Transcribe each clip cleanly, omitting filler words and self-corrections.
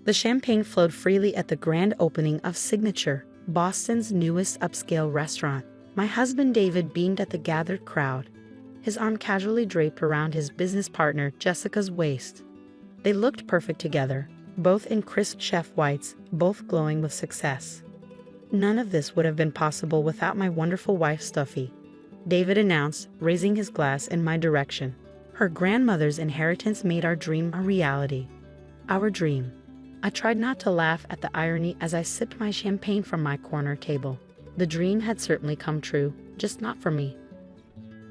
The champagne flowed freely at the grand opening of Signature, Boston's newest upscale restaurant. My husband David beamed at the gathered crowd, his arm casually draped around his business partner Jessica's waist. They looked perfect together, both in crisp chef whites, both glowing with success. "None of this would have been possible without my wonderful wife Sophie," David announced, raising his glass in my direction. "Her grandmother's inheritance made our dream a reality." Our dream. I tried not to laugh at the irony as I sipped my champagne from my corner table. The dream had certainly come true, just not for me.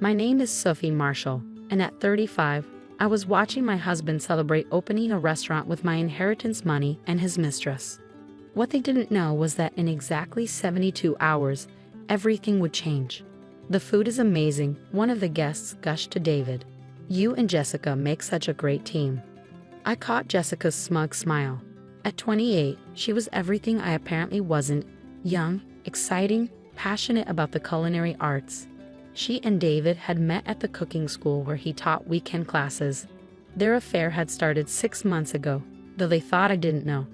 My name is Sophie Marshall, and at 35, I was watching my husband celebrate opening a restaurant with my inheritance money and his mistress. What they didn't know was that in exactly 72 hours, everything would change. "The food is amazing," one of the guests gushed to David. "You and Jessica make such a great team." I caught Jessica's smug smile. At 28, she was everything I apparently wasn't: young, exciting, passionate about the culinary arts. She and David had met at the cooking school where he taught weekend classes. Their affair had started 6 months ago, though they thought I didn't know.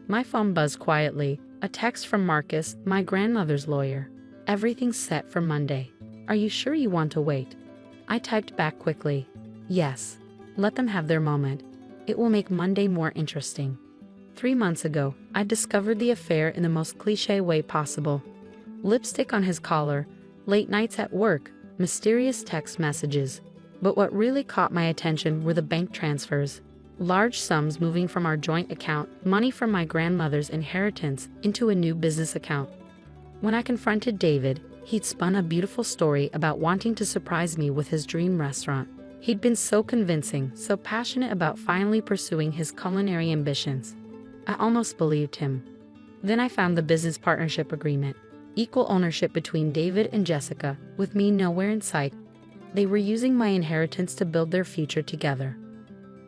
My phone buzzed quietly, a text from Marcus, my grandmother's lawyer. "Everything's set for Monday. Are you sure you want to wait?" I typed back quickly, "Yes. Let them have their moment. It will make Monday more interesting." 3 months ago, I discovered the affair in the most cliché way possible. Lipstick on his collar, late nights at work, mysterious text messages. But what really caught my attention were the bank transfers. Large sums moving from our joint account, money from my grandmother's inheritance, into a new business account. When I confronted David, he'd spun a beautiful story about wanting to surprise me with his dream restaurant. He'd been so convincing, so passionate about finally pursuing his culinary ambitions. I almost believed him. Then I found the business partnership agreement. Equal ownership between David and Jessica, with me nowhere in sight. They were using my inheritance to build their future together.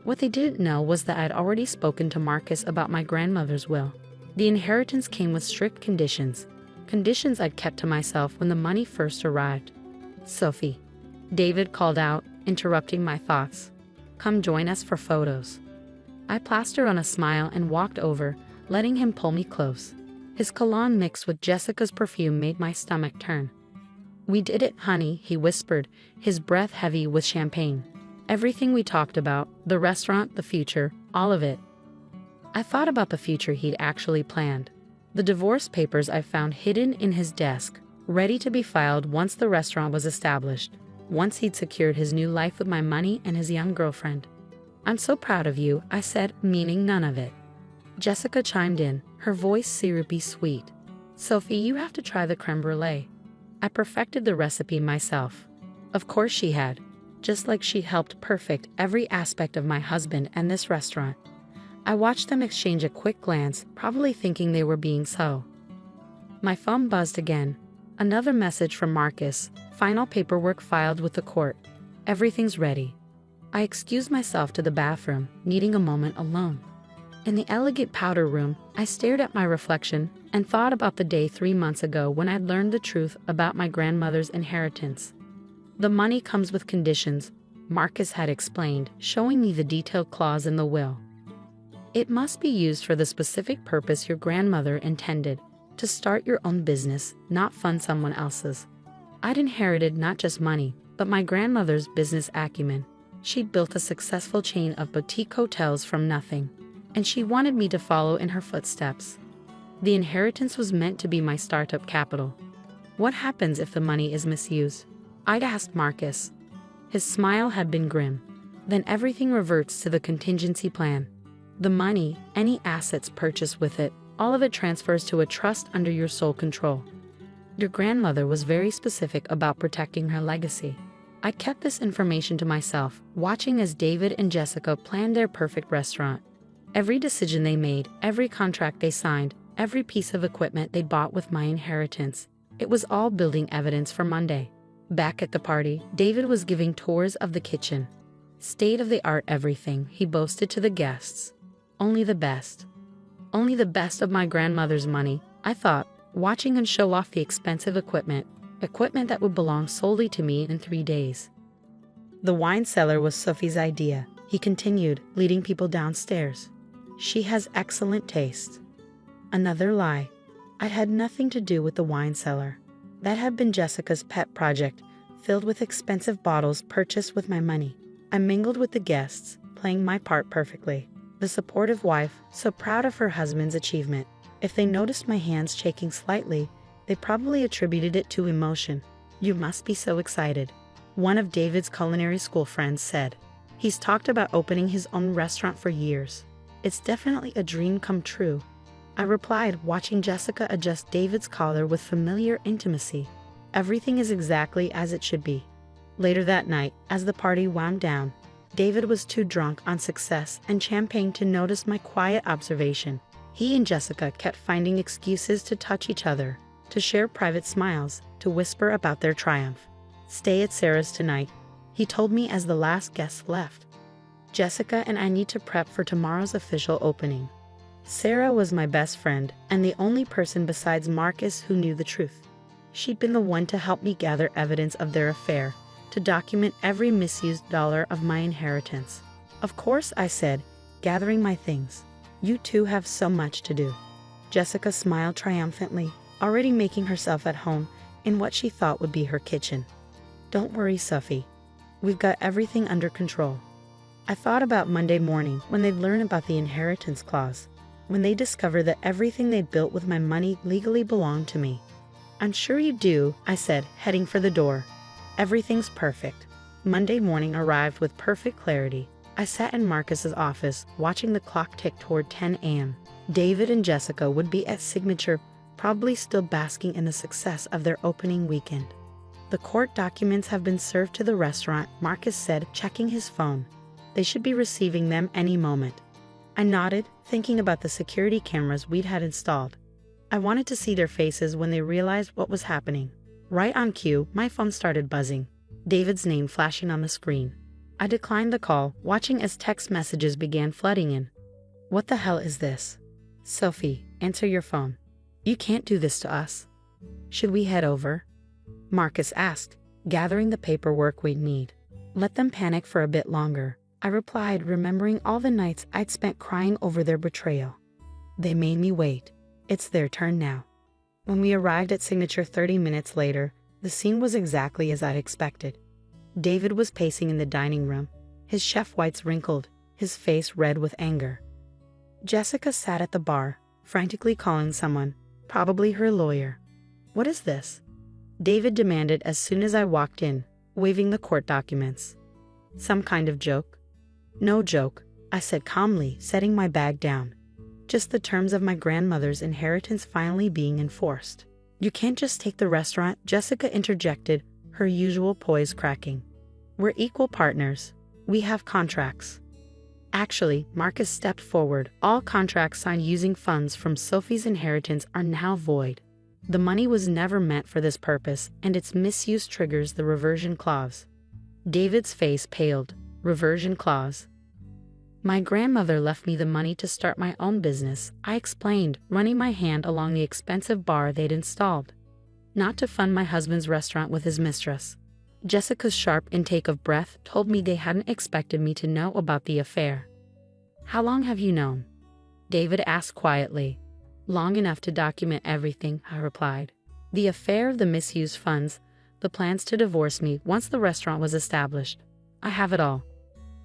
What they didn't know was that I'd already spoken to Marcus about my grandmother's will. The inheritance came with strict conditions. Conditions I'd kept to myself when the money first arrived. "Sophie," David called out, interrupting my thoughts. "Come join us for photos." I plastered on a smile and walked over, letting him pull me close. His cologne mixed with Jessica's perfume made my stomach turn. "We did it, honey," he whispered, his breath heavy with champagne. Everything we talked about, the restaurant, the future, all of it. I thought about the future he'd actually planned. The divorce papers I found hidden in his desk, ready to be filed once the restaurant was established, once he'd secured his new life with my money and his young girlfriend. "I'm so proud of you," I said, meaning none of it. Jessica chimed in, her voice syrupy sweet. "Sophie, you have to try the creme brulee." I perfected the recipe myself. Of course she had. Just like she helped perfect every aspect of my husband and this restaurant. I watched them exchange a quick glance, probably thinking they were being subtle. My phone buzzed again. Another message from Marcus. "Final paperwork filed with the court. Everything's ready." I excused myself to the bathroom, needing a moment alone. In the elegant powder room, I stared at my reflection and thought about the day 3 months ago when I'd learned the truth about my grandmother's inheritance. "The money comes with conditions," Marcus had explained, showing me the detailed clause in the will. "It must be used for the specific purpose your grandmother intended, to start your own business, not fund someone else's." I'd inherited not just money, but my grandmother's business acumen. She'd built a successful chain of boutique hotels from nothing, and she wanted me to follow in her footsteps. The inheritance was meant to be my startup capital. What happens if the money is misused? I'd asked Marcus. His smile had been grim. Then everything reverts to the contingency plan. The money, any assets purchased with it, all of it transfers to a trust under your sole control. Your grandmother was very specific about protecting her legacy. I kept this information to myself, watching as David and Jessica planned their perfect restaurant. Every decision they made, every contract they signed, every piece of equipment they bought with my inheritance, it was all building evidence for Monday. Back at the party, David was giving tours of the kitchen. State-of-the-art everything, he boasted to the guests. Only the best. Only the best of my grandmother's money, I thought, watching him show off the expensive equipment that would belong solely to me in 3 days. "The wine cellar was Sophie's idea," he continued, leading people downstairs. She has excellent taste. Another lie. I had nothing to do with the wine cellar. That had been Jessica's pet project, filled with expensive bottles purchased with my money. I mingled with the guests, playing my part perfectly. The supportive wife, so proud of her husband's achievement. If they noticed my hands shaking slightly, they probably attributed it to emotion. "You must be so excited," one of David's culinary school friends said. "He's talked about opening his own restaurant for years. It's definitely a dream come true," I replied, watching Jessica adjust David's collar with familiar intimacy. Everything is exactly as it should be. Later that night, as the party wound down, David was too drunk on success and champagne to notice my quiet observation. He and Jessica kept finding excuses to touch each other, to share private smiles, to whisper about their triumph. "Stay at Sarah's tonight," he told me as the last guest left. "Jessica and I need to prep for tomorrow's official opening." Sarah was my best friend and the only person besides Marcus who knew the truth. She'd been the one to help me gather evidence of their affair, to document every misused dollar of my inheritance. "Of course," I said, gathering my things. "You two have so much to do." Jessica smiled triumphantly, already making herself at home in what she thought would be her kitchen. "Don't worry, Sophie. We've got everything under control." I thought about Monday morning when they'd learn about the inheritance clause, when they discover that everything they'd built with my money legally belonged to me. "I'm sure you do," I said, heading for the door. "Everything's perfect." Monday morning arrived with perfect clarity. I sat in Marcus's office, watching the clock tick toward 10 a.m. David and Jessica would be at Signature, probably still basking in the success of their opening weekend. "The court documents have been served to the restaurant," Marcus said, checking his phone. "They should be receiving them any moment." I nodded, thinking about the security cameras we'd had installed. I wanted to see their faces when they realized what was happening. Right on cue, my phone started buzzing, David's name flashing on the screen. I declined the call, watching as text messages began flooding in. "What the hell is this?" "Sophie, answer your phone. You can't do this to us." "Should we head over?" Marcus asked, gathering the paperwork we'd need. "Let them panic for a bit longer," I replied, remembering all the nights I'd spent crying over their betrayal. "They made me wait. It's their turn now." When we arrived at Signature 30 minutes later, the scene was exactly as I'd expected. David was pacing in the dining room, his chef whites wrinkled, his face red with anger. Jessica sat at the bar, frantically calling someone, probably her lawyer. "What is this?" David demanded as soon as I walked in, waving the court documents. "Some kind of joke?" "No joke," I said calmly, setting my bag down. "Just the terms of my grandmother's inheritance finally being enforced." "You can't just take the restaurant," Jessica interjected, her usual poise cracking. "We're equal partners. We have contracts." Actually, Marcus stepped forward. "All contracts signed using funds from Sophie's inheritance are now void. The money was never meant for this purpose, and its misuse triggers the reversion clause." David's face paled. "Reversion clause?" "My grandmother left me the money to start my own business," I explained, running my hand along the expensive bar they'd installed. "Not to fund my husband's restaurant with his mistress." Jessica's sharp intake of breath told me they hadn't expected me to know about the affair. "How long have you known?" David asked quietly. "Long enough to document everything," I replied. "The affair of the misused funds, the plans to divorce me once the restaurant was established. I have it all."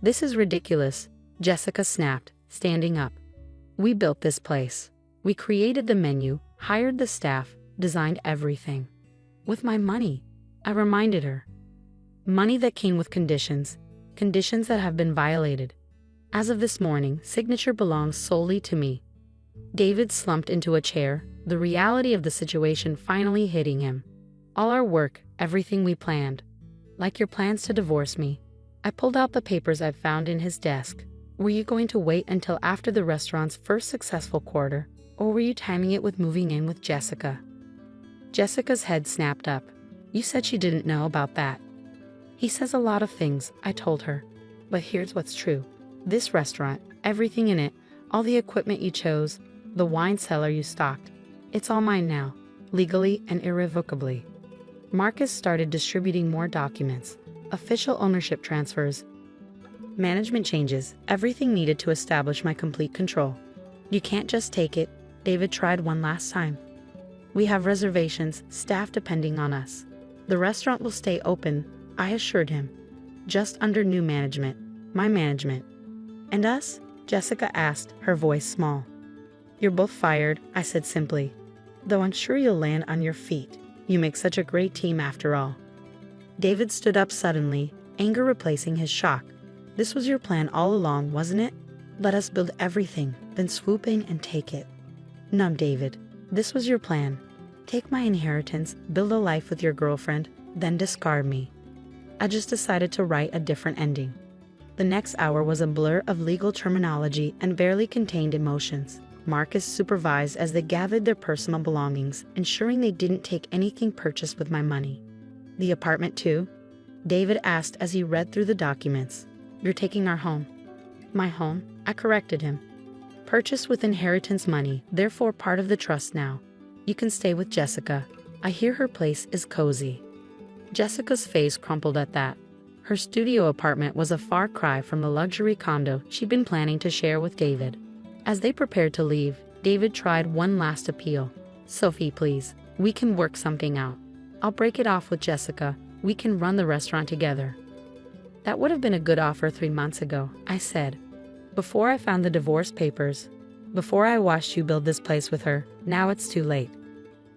"This is ridiculous," Jessica snapped, standing up. "We built this place. We created the menu, hired the staff, designed everything. With my money," I reminded her. "Money that came with conditions that have been violated. As of this morning, Signature belongs solely to me." David slumped into a chair, the reality of the situation finally hitting him. "All our work, everything we planned. Like your plans to divorce me." I pulled out the papers I'd found in his desk. "Were you going to wait until after the restaurant's first successful quarter, or were you timing it with moving in with Jessica?" Jessica's head snapped up. "You said she didn't know about that." "He says a lot of things," I told her. "But here's what's true. This restaurant, everything in it, all the equipment you chose, the wine cellar you stocked, it's all mine now, legally and irrevocably." Marcus started distributing more documents, official ownership transfers, Management changes, everything needed to establish my complete control. You can't just take it, David tried one last time. We have reservations, staff depending on us. The restaurant will stay open, I assured him. Just under new management, my management. And us? Jessica asked, her voice small. You're both fired, I said simply. Though I'm sure you'll land on your feet. You make such a great team after all. David stood up suddenly, anger replacing his shock. This was your plan all along, wasn't it? Let us build everything, then swoop in and take it. No, David. This was your plan. Take my inheritance, build a life with your girlfriend, then discard me. I just decided to write a different ending. The next hour was a blur of legal terminology and barely contained emotions. Marcus supervised as they gathered their personal belongings, ensuring they didn't take anything purchased with my money. The apartment too? David asked as he read through the documents. You're taking our home. My home? I corrected him. Purchased with inheritance money, therefore part of the trust now. You can stay with Jessica. I hear her place is cozy. Jessica's face crumpled at that. Her studio apartment was a far cry from the luxury condo she'd been planning to share with David. As they prepared to leave, David tried one last appeal. Sophie, please, we can work something out. I'll break it off with Jessica. We can run the restaurant together. That would have been a good offer 3 months ago, I said. Before I found the divorce papers. Before I watched you build this place with her. Now it's too late.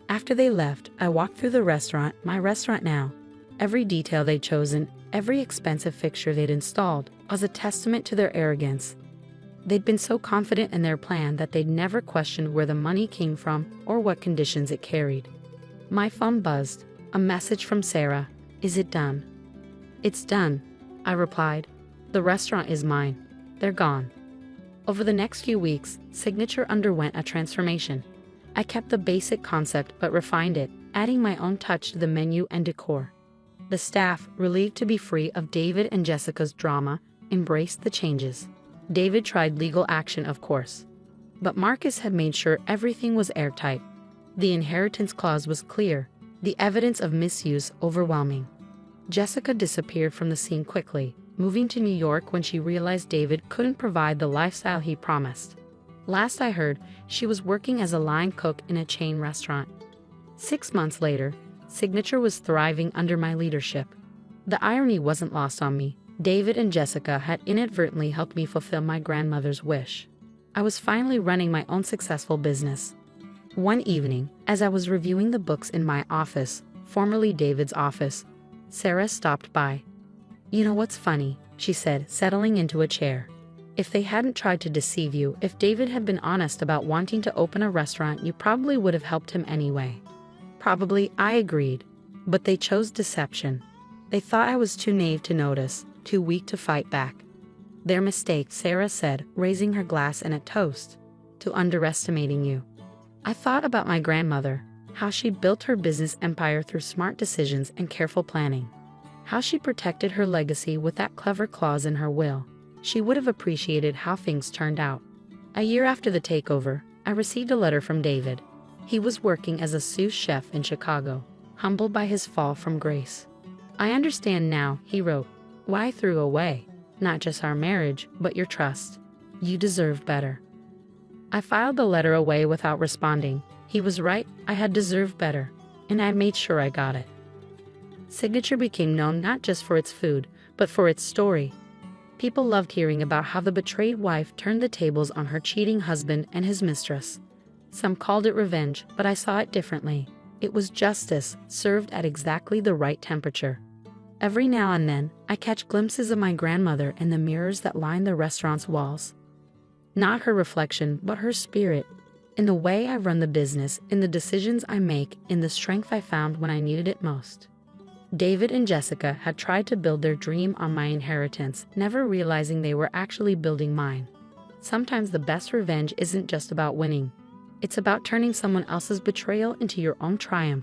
After they left, I walked through the restaurant, my restaurant now. Every detail they'd chosen, every expensive fixture they'd installed, was a testament to their arrogance. They'd been so confident in their plan that they'd never questioned where the money came from or what conditions it carried. My phone buzzed. A message from Sarah. Is it done? It's done, I replied. The restaurant is mine. They're gone. Over the next few weeks, Signature underwent a transformation. I kept the basic concept but refined it, adding my own touch to the menu and decor. The staff, relieved to be free of David and Jessica's drama, embraced the changes. David tried legal action, of course. But Marcus had made sure everything was airtight. The inheritance clause was clear, the evidence of misuse overwhelming. Jessica disappeared from the scene quickly, moving to New York when she realized David couldn't provide the lifestyle he promised. Last I heard, she was working as a line cook in a chain restaurant. 6 months later, Signature was thriving under my leadership. The irony wasn't lost on me. David and Jessica had inadvertently helped me fulfill my grandmother's wish. I was finally running my own successful business. One evening, as I was reviewing the books in my office, formerly David's office, Sarah stopped by. You know what's funny, she said, settling into a chair. If they hadn't tried to deceive you, if David had been honest about wanting to open a restaurant, you probably would have helped him anyway. Probably, I agreed. But they chose deception. They thought I was too naive to notice, too weak to fight back. Their mistake, Sarah said, raising her glass in a toast, to underestimating you. I thought about my grandmother, how she built her business empire through smart decisions and careful planning. How she protected her legacy with that clever clause in her will. She would have appreciated how things turned out. A year after the takeover, I received a letter from David. He was working as a sous chef in Chicago, humbled by his fall from grace. I understand now, he wrote, why I threw away, not just our marriage, but your trust. You deserve better. I filed the letter away without responding. He was right, I had deserved better, and I made sure I got it. Signature became known not just for its food, but for its story. People loved hearing about how the betrayed wife turned the tables on her cheating husband and his mistress. Some called it revenge, but I saw it differently. It was justice, served at exactly the right temperature. Every now and then, I catch glimpses of my grandmother in the mirrors that line the restaurant's walls. Not her reflection, but her spirit. In the way I run the business, in the decisions I make, in the strength I found when I needed it most. David and Jessica had tried to build their dream on my inheritance, never realizing they were actually building mine. Sometimes the best revenge isn't just about winning. It's about turning someone else's betrayal into your own triumph.